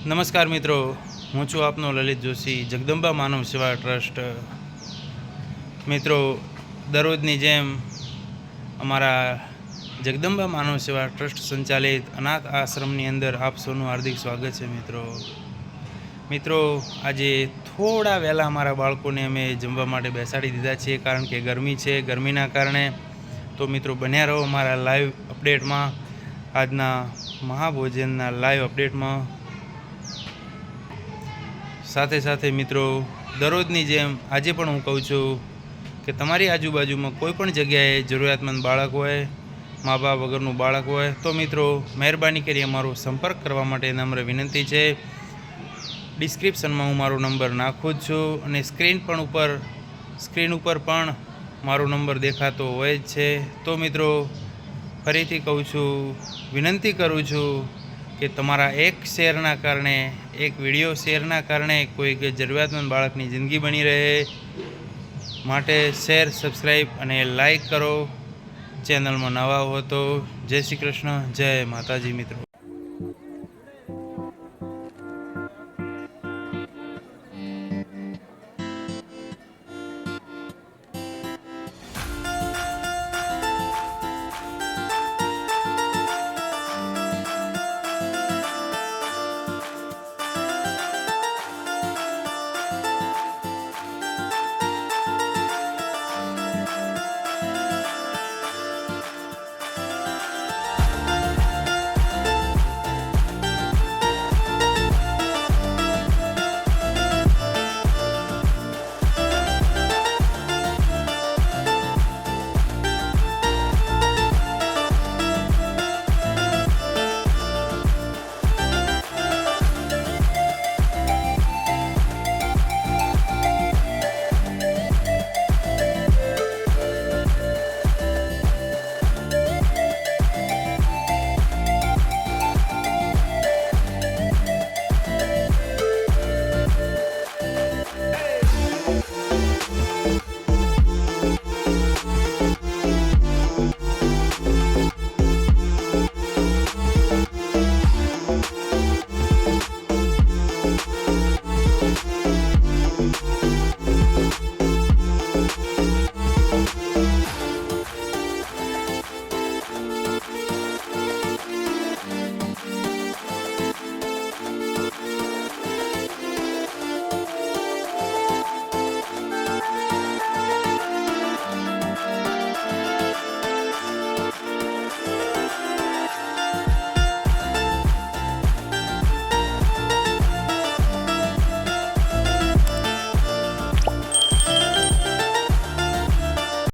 નમસ્કાર મિત્રો, હું છું આપનો લલિત જોશી, જગદંબા માનવ સેવા ટ્રસ્ટ. મિત્રો, દરરોજની જેમ અમારા જગદંબા માનવ સેવા ટ્રસ્ટ સંચાલિત અનાથ આશ્રમની અંદર આપ સૌનું હાર્દિક સ્વાગત છે. મિત્રો આજે થોડા વહેલા અમારા બાળકોને અમે જમવા માટે બેસાડી દીધા છીએ, કારણ કે ગરમી છે. ગરમીના કારણે તો મિત્રો બન્યા રહો અમારા લાઈવ અપડેટમાં, આજના મહાભોજનના લાઈવ અપડેટમાં. સાથે મિત્રો, દરરોજની જેમ આજે પણ હું કહું છું કે તમારી આજુબાજુમાં કોઈ પણ જગ્યાએ જરૂરિયાતમંદ બાળક હોય, મા બાપ વગરનું બાળક હોય, તો મિત્રો મહેરબાની કરી અમારો સંપર્ક કરવા માટે નમ્ર વિનંતી છે. ડિસ્ક્રિપ્શનમાં હું મારો નંબર નાખું જ છું, અને સ્ક્રીન ઉપર પણ મારો નંબર દેખાતો હોય જ છે. તો મિત્રો ફરીથી કહું છું, વિનંતી કરું છું કે તમારા એક શેરના કારણે, એક વિડીયો શેરના કારણે કોઈક જરૂરિયાતમંદ બાળકની જિંદગી બની રહે. માટે શેર, સબસ્ક્રાઈબ અને લાઈક કરો. ચેનલમાં નવા હો તો જય શ્રી કૃષ્ણ, જય માતાજી મિત્રો.